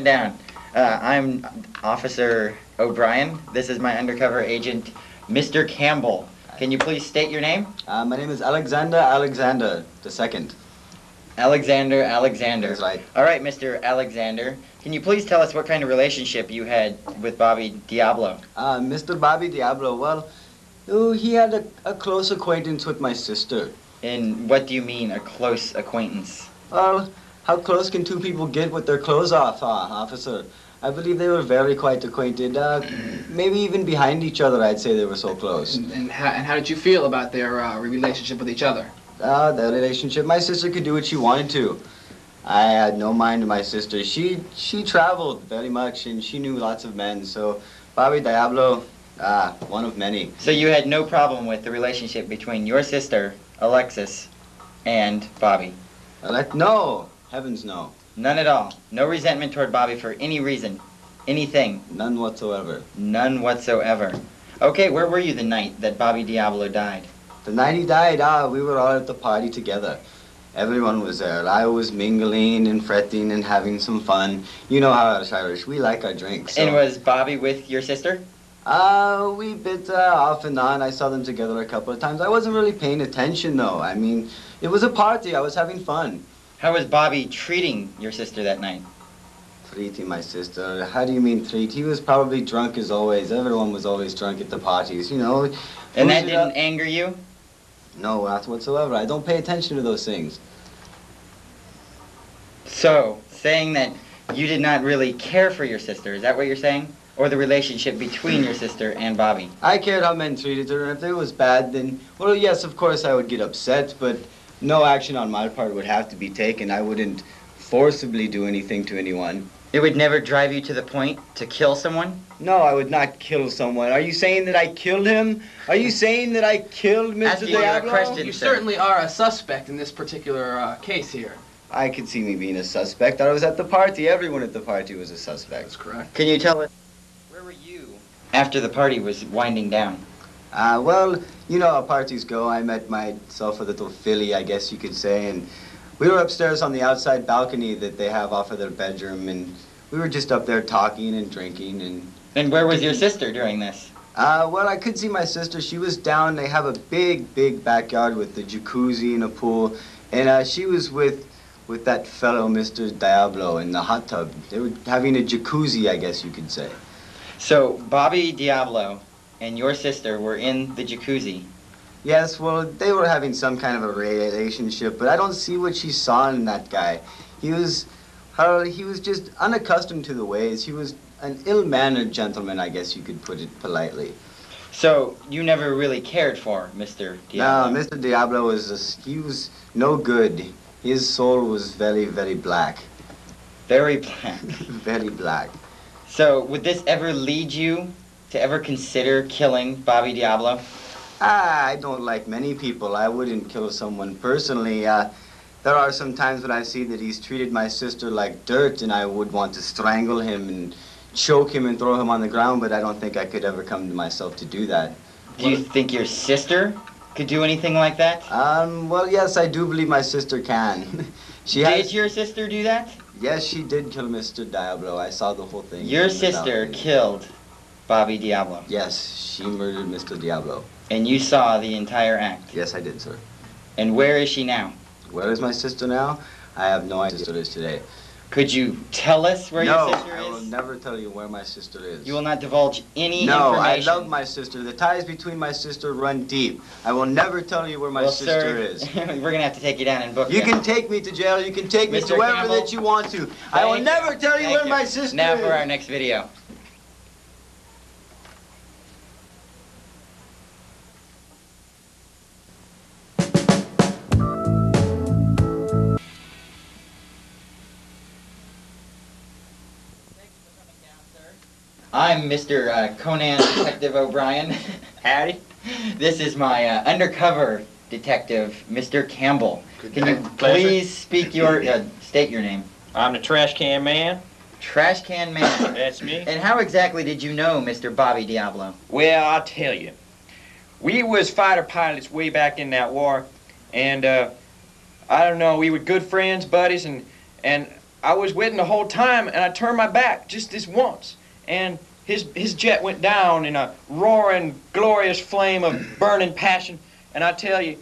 down. I'm Officer O'Brien. This is my undercover agent, Mr. Campbell. Can you please state your name? My name is Alexander II. Alexander. That's right. All right, Mr. Alexander. Can you please tell us what kind of relationship you had with Bobby Diablo? Mr. Bobby Diablo, well, he had a close acquaintance with my sister. And what do you mean, a close acquaintance? Well, how close can two people get with their clothes off, officer? I believe they were very quite acquainted. Maybe even behind each other, I'd say they were so close. And how did you feel about their relationship with each other? The relationship, my sister could do what she wanted to. I had no mind to my sister. She traveled very much, and she knew lots of men, so Bobby Diablo, one of many. So you had no problem with the relationship between your sister, Alexis, and Bobby? No. Heavens no. None at all? No resentment toward Bobby for any reason? Anything? None whatsoever. None whatsoever. Okay, where were you the night that Bobby Diablo died? The night he died, we were all at the party together. Everyone was there. I was mingling and fretting and having some fun. You know how us Irish, we like our drinks. So. And was Bobby with your sister? We bit off and on. I saw them together a couple of times. I wasn't really paying attention, though. I mean, it was a party. I was having fun. How was Bobby treating your sister that night? Treating my sister? How do you mean treat? He was probably drunk as always. Everyone was always drunk at the parties, you know. And that didn't anger you? No, not whatsoever. I don't pay attention to those things. So, saying that you did not really care for your sister, is that what you're saying? Or the relationship between your sister and Bobby? I cared how men treated her, and if it was bad, then, well, yes, of course I would get upset, but no action on my part would have to be taken. I wouldn't forcibly do anything to anyone. It would never drive you to the point to kill someone? No, I would not kill someone. Are you saying that I killed him? Are you saying that I killed Mr. Diablo? Question, you sir. certainly are a suspect in this particular case here. I could see me being a suspect. I was at the party. Everyone at the party was a suspect. That's correct. Can you tell us, where were you after the party was winding down? Well, you know how parties go. I met myself a little filly, I guess you could say, and we were upstairs on the outside balcony that they have off of their bedroom, and we were just up there talking and drinking. And where was your sister during this? Well, I could see my sister. She was down. They have a big backyard with the jacuzzi and a pool, and she was with that fellow, Mr. Diablo, in the hot tub. They were having a jacuzzi, I guess you could say. So, Bobby Diablo and your sister were in the jacuzzi? Yes, well, they were having some kind of a relationship, but I don't see what she saw in that guy. He was just unaccustomed to the ways. He was an ill-mannered gentleman, I guess you could put it politely. So, you never really cared for Mr. Diablo? No, Mr. Diablo he was no good. His soul was very black. Very black? Very black. So, would this ever lead you to ever consider killing Bobby Diablo? I don't like many people. I wouldn't kill someone personally. There are some times when I see that he's treated my sister like dirt, and I would want to strangle him and choke him and throw him on the ground, but I don't think I could ever come to myself to do that. Do you think your sister could do anything like that? Well, yes, I do believe my sister can. Did your sister do that? Yes, she did kill Mr. Diablo. I saw the whole thing. Your sister killed Bobby Diablo? Yes, she murdered Mr. Diablo. And you saw the entire act? Yes, I did, sir. And where is she now? Where is my sister now? I have no idea where my sister is today. Could you tell us where your sister is? No, I will never tell you where my sister is. You will not divulge any information? No, I love my sister. The ties between my sister run deep. I will never tell you where my sister is. We're going to have to take you down and book you. You can take me to jail. You can take me to wherever that you want to. I will never tell you where my sister is. Now for our next video. I'm Mr. Conan Detective O'Brien. Howdy. This is my undercover detective, Mr. Campbell. Can you please state your name? I'm the trash can man. Trash can man? That's me. And how exactly did you know Mr. Bobby Diablo? Well, I'll tell you. We was fighter pilots way back in that war, and I don't know, we were good friends, buddies, and I was with him the whole time, and I turned my back just this once, and his jet went down in a roaring, glorious flame of burning passion. And I tell you,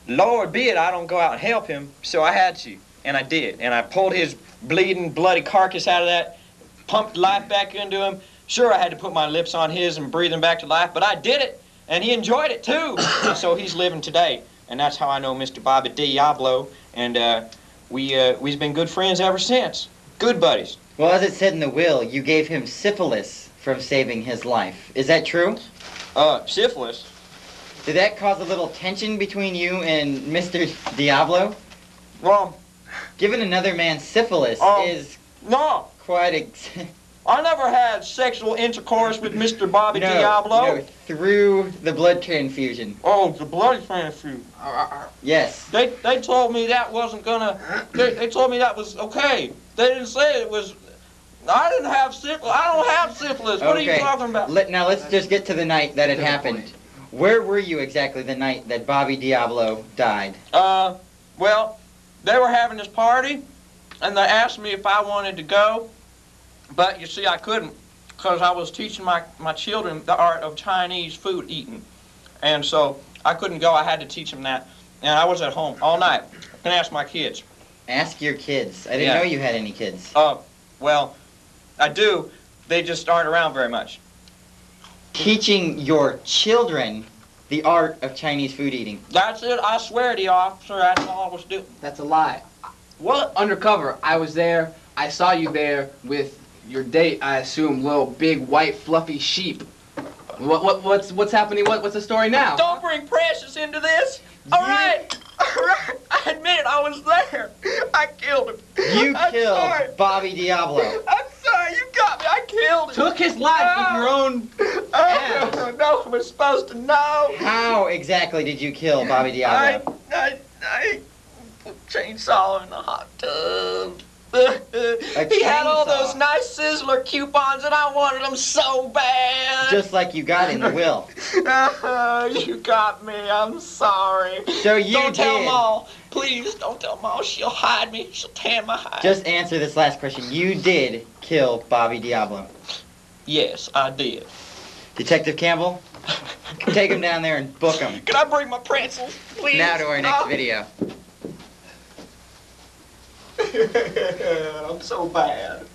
Lord be it, I don't go out and help him, so I had to, and I did. And I pulled his bleeding, bloody carcass out of that, pumped life back into him. Sure, I had to put my lips on his and breathe him back to life, but I did it, and he enjoyed it too. And so he's living today, and that's how I know Mr. Bobby Diablo, and we've been good friends ever since. Good buddies. Well, as it said in the will, you gave him syphilis from saving his life. Is that true? Syphilis? Did that cause a little tension between you and Mr. Diablo? Well, giving another man syphilis is no. quite I never had sexual intercourse with Mr. Bobby Diablo. No, through the blood transfusion. Oh, the blood transfusion. Yes. They told me that wasn't gonna. They told me that was okay. They didn't say it was. I didn't have syphilis. I don't have syphilis. What are you talking about? Now let's just get to the night that it happened. Where were you exactly the night that Bobby Diablo died? Well, they were having this party, and they asked me if I wanted to go, but you see I couldn't, because I was teaching my children the art of Chinese food eating, and so I couldn't go. I had to teach them that, and I was at home all night. I can ask my kids. Ask your kids. I didn't know you had any kids. Well, I do. They just aren't around very much. Teaching your children the art of Chinese food eating. That's it. I swear to you, officer, that's all I was doing. That's a lie. What? Undercover. I was there. I saw you there with your date, I assume, little big white fluffy sheep. What's happening? What's the story now? Don't bring Precious into this. All right. I admit it. I was there. I killed him. You killed Bobby Diablo. I'm sorry. You got me. I killed him. Took his life with your own hands. No, we're supposed to know. How exactly did you kill Bobby Diablo? I put chainsaw in the hot tub. He had all those nice Sizzler coupons and I wanted them so bad. Just like you got in the will. You got me. I'm sorry. So you Don't tell did. Ma. Please don't tell Ma. She'll hide me. She'll tan my hide. Just answer this last question. You did kill Bobby Diablo. Yes, I did. Detective Campbell, take him down there and book him. Can I bring my pretzels, please? Now to our next video. I'm so bad.